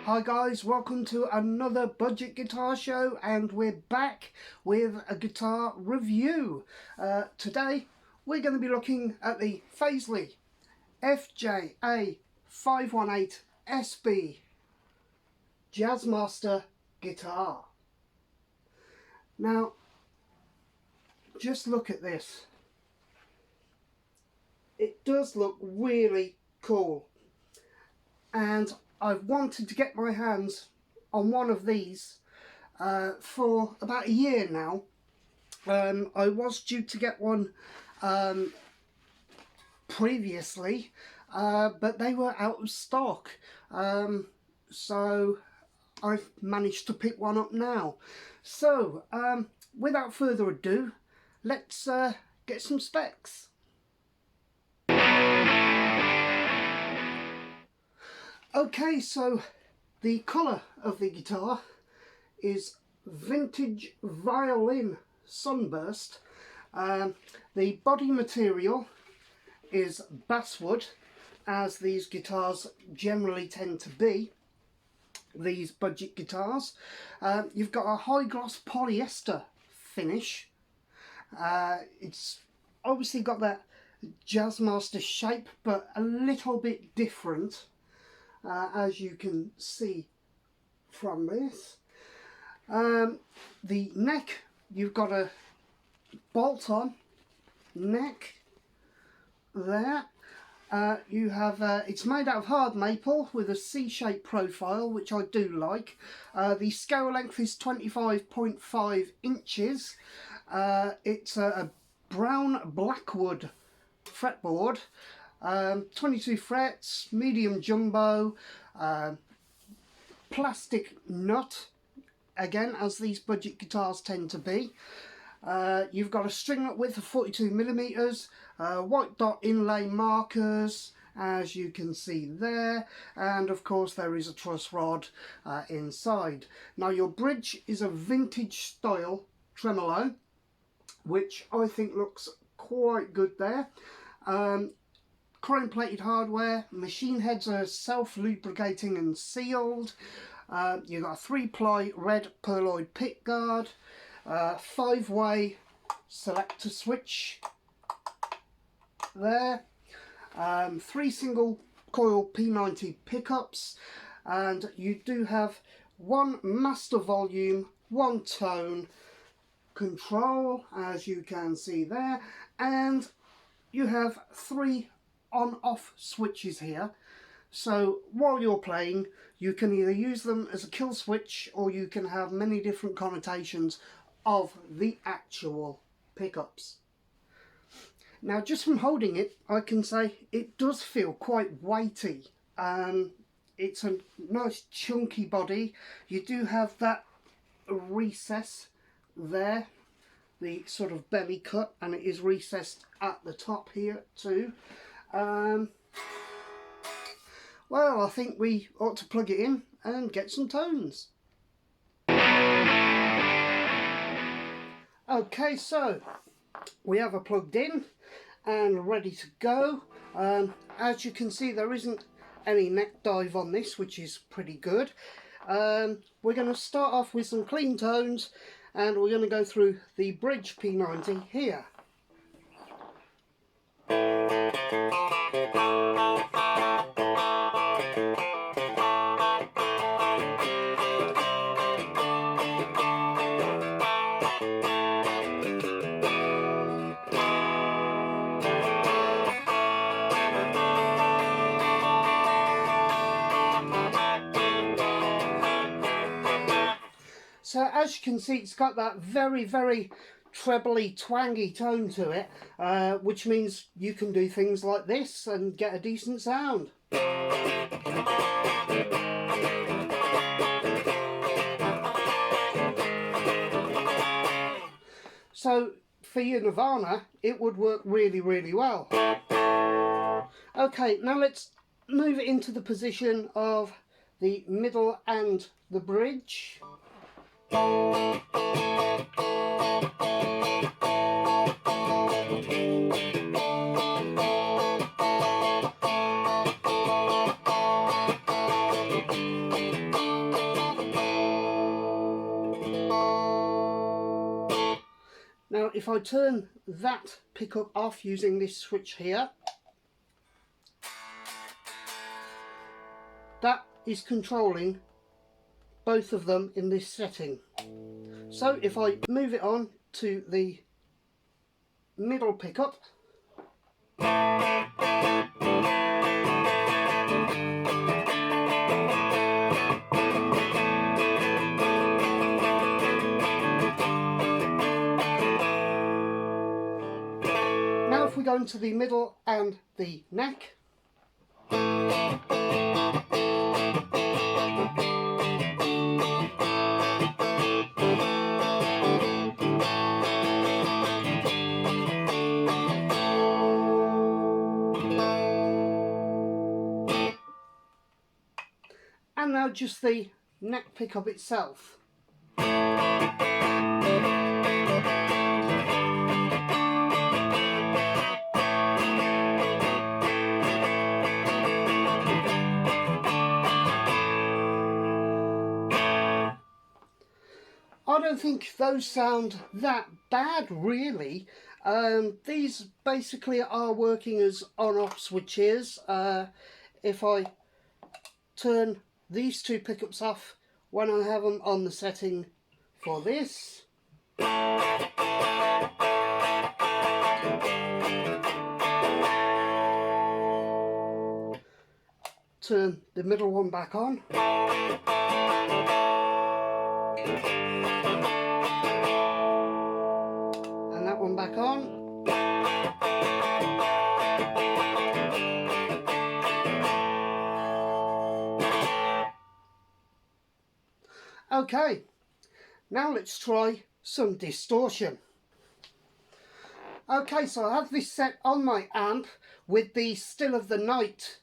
Hi guys, welcome to another budget guitar show, and we're back with a guitar review. Today we're going to be looking at the FAZLEY FJA518SB Jazzmaster guitar. Now just look at this. It does look really cool, and I've wanted to get my hands on one of these for about a year now. I was due to get one previously, but they were out of stock, so I've managed to pick one up now. So without further ado, let's get some specs. Okay, so the colour of the guitar is vintage violin sunburst. The body material is basswood, as these guitars generally tend to be, these budget guitars. You've got a high gloss polyester finish. It's obviously got that Jazzmaster shape, but a little bit different. As you can see from this. The neck, you've got a bolt-on neck there. You have it's made out of hard maple with a C-shaped profile, which I do like. The scale length is 25.5 inches. It's a brown blackwood fretboard. 22 frets, medium jumbo, plastic nut, again, as these budget guitars tend to be. You've got a stringlet width of 42mm, white dot inlay markers, as you can see there, and of course there is a truss rod inside. Now your bridge is a vintage style tremolo, which I think looks quite good there. Chrome plated hardware, machine heads are self-lubricating and sealed. You've got a 3-ply red pearloid pickguard, 5-way selector switch there, 3 single coil P90 pickups, and you do have 1 master volume, 1 tone control, as you can see there, and you have 3 on-off switches here, so while you're playing you can either use them as a kill switch, or you can have many different connotations of the actual pickups. Now just from holding it, I can say it does feel quite weighty. It's a nice chunky body. You do have that recess there, the sort of belly cut, and it is recessed at the top here too. Well, I think we ought to plug it in and get some tones. Okay, so we have it plugged in and ready to go. As you can see, there isn't any neck dive on this, which is pretty good. We're going to start off with some clean tones, and we're going to go through the bridge P90 here. So as you can see, it's got that very, very trebly, twangy tone to it, which means you can do things like this and get a decent sound. So for your Nirvana, it would work really, really well. Okay, now let's move it into the position of the middle and the bridge. Now if I turn that pickup off using this switch here, that is controlling both of them in this setting. So if I move it on to the middle pickup, now if we go into the middle and the neck, and now just the neck pickup itself. I don't think those sound that bad really. These basically are working as on-off switches. If I turn these two pickups off when I have them on the setting for this, turn the middle one back on, and that one back on, okay, now let's try some distortion. Okay, so I have this set on my amp with the Still of the Night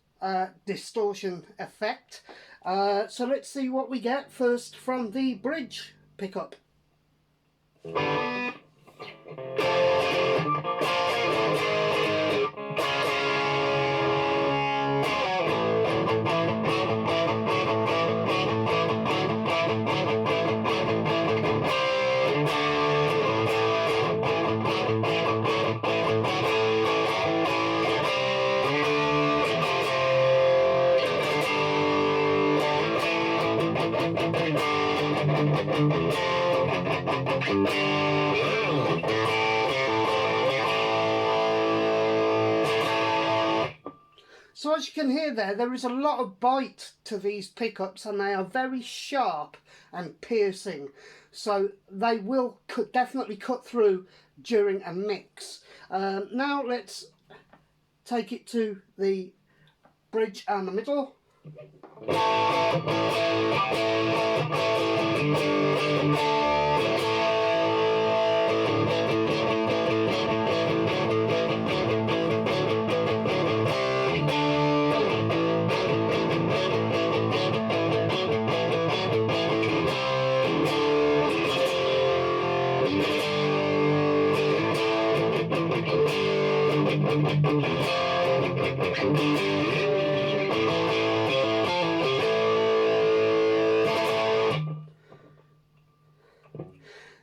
distortion effect. So let's see what we get first from the bridge pickup. So as you can hear there is a lot of bite to these pickups, and they are very sharp and piercing. So they will definitely cut through during a mix. Now let's take it to the bridge and the middle.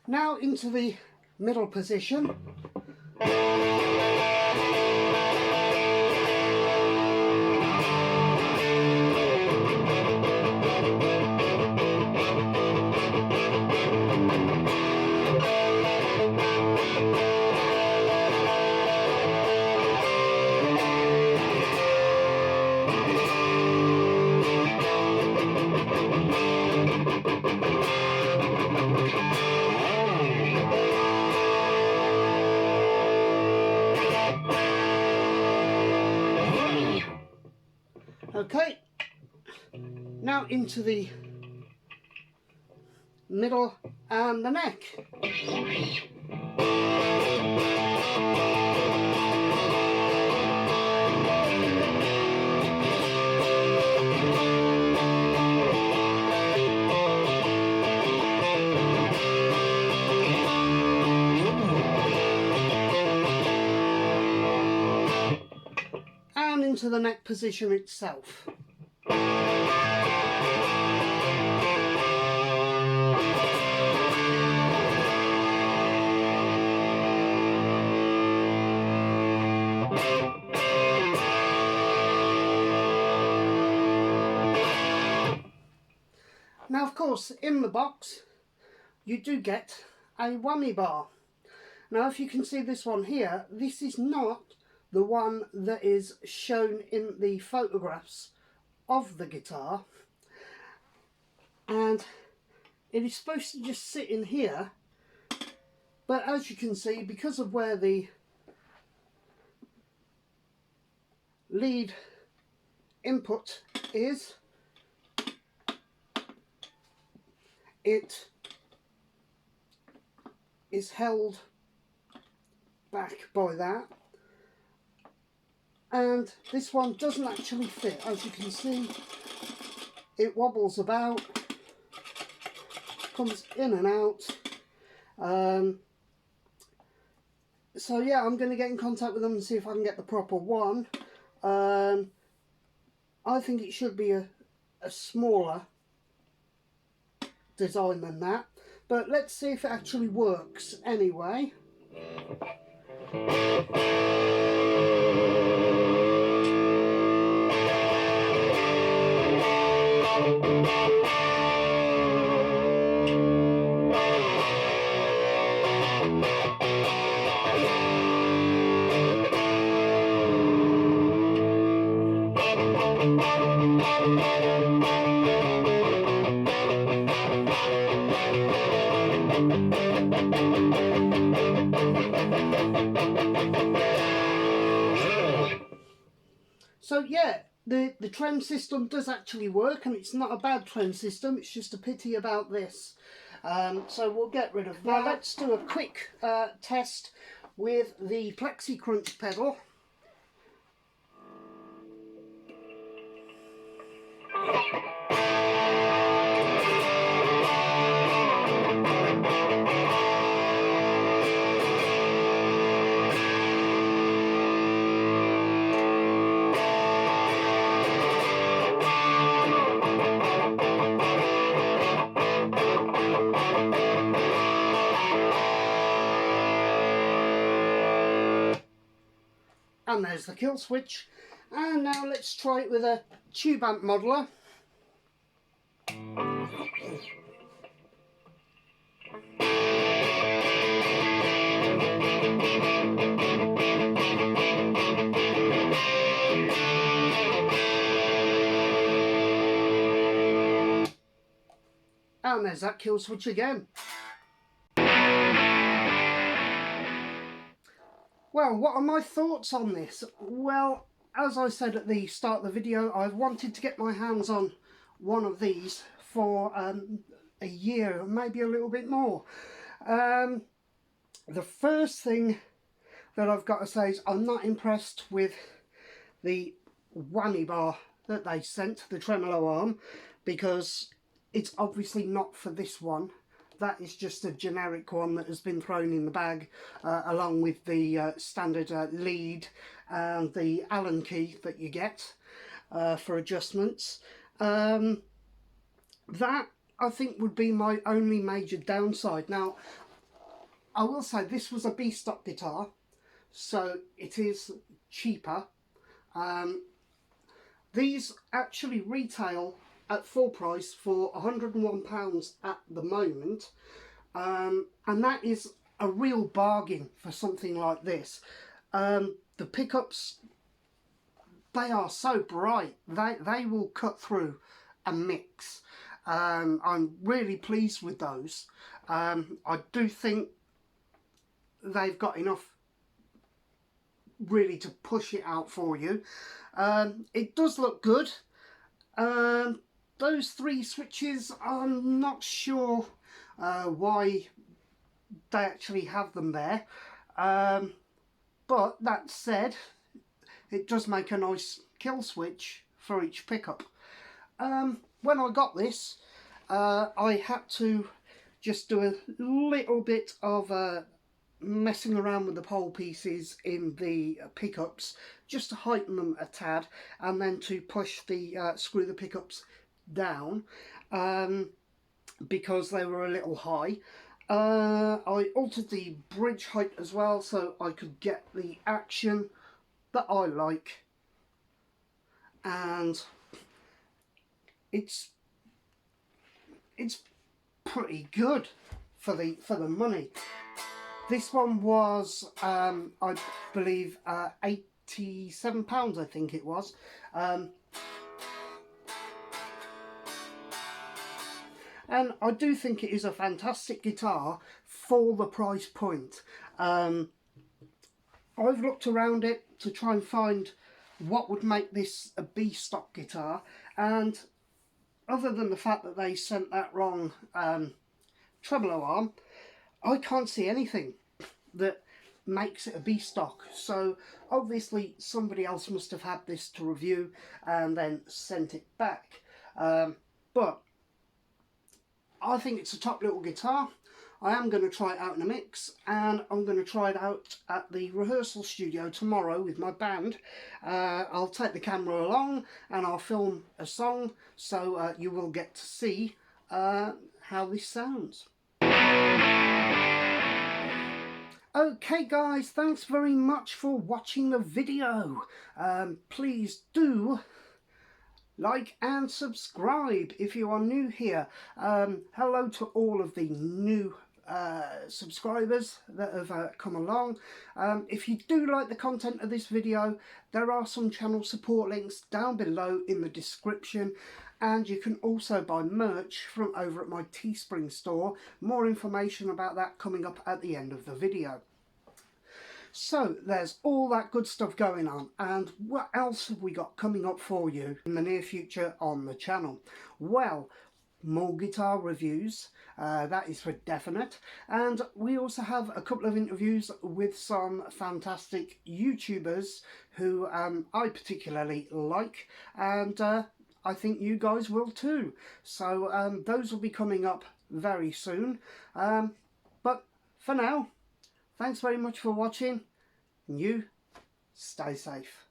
Now into the middle position. Okay, now into the middle and the neck. And into the neck position itself. course, in the box you do get a whammy bar. Now if you can see this one here, this is not the one that is shown in the photographs of the guitar, and it is supposed to just sit in here, but as you can see, because of where the lead input is, it is held back by that, and this one doesn't actually fit. As you can see, it wobbles about, comes in and out. So yeah, I'm going to get in contact with them and see if I can get the proper one. I think it should be a smaller design than that, but let's see if it actually works anyway. So yeah, the trem system does actually work, and it's not a bad trem system, it's just a pity about this. So we'll get rid of that. Now let's do a quick test with the Plexi Crunch pedal. And there's the kill switch. And now let's try it with a tube amp modeler. And there's that kill switch again. Well, what are my thoughts on this? Well, as I said at the start of the video, I've wanted to get my hands on one of these for a year, maybe a little bit more. The first thing that I've got to say is I'm not impressed with the whammy bar that they sent, the tremolo arm, because it's obviously not for this one. That is just a generic one that has been thrown in the bag, along with the standard lead and the Allen key that you get for adjustments. That, I think, would be my only major downside. Now, I will say this was a B-stock guitar, so it is cheaper. These actually retail at full price for £101 at the moment, and that is a real bargain for something like this. The pickups, they are so bright, they will cut through a mix. I'm really pleased with those. I do think they've got enough really to push it out for you. It does look good. Those three switches, I'm not sure why they actually have them there. But that said, it does make a nice kill switch for each pickup. When I got this, I had to just do a little bit of messing around with the pole pieces in the pickups, just to heighten them a tad, and then to push the screw the pickups down, because they were a little high. I altered the bridge height as well, so I could get the action that I like, and it's it's pretty good for the money. This one was I believe £87, I think it was. And I do think it is a fantastic guitar for the price point. I've looked around it to try and find what would make this a B stock guitar, and other than the fact that they sent that wrong tremolo arm, I can't see anything that makes it a B stock. So obviously somebody else must have had this to review and then sent it back. But I think it's a top little guitar. I am going to try it out in a mix, and I'm going to try it out at the rehearsal studio tomorrow with my band. I'll take the camera along and I'll film a song, so you will get to see how this sounds. Okay guys, thanks very much for watching the video. Please do like and subscribe if you are new here. Hello to all of the new subscribers that have come along. If you do like the content of this video, there are some channel support links down below in the description, and you can also buy merch from over at my Teespring store. More information about that coming up at the end of the video. So there's all that good stuff going on, and what else have we got coming up for you in the near future on the channel? Well, more guitar reviews, that is for definite, and we also have a couple of interviews with some fantastic YouTubers who I particularly like, and I think you guys will too. So those will be coming up very soon, but for now, thanks very much for watching, and you stay safe.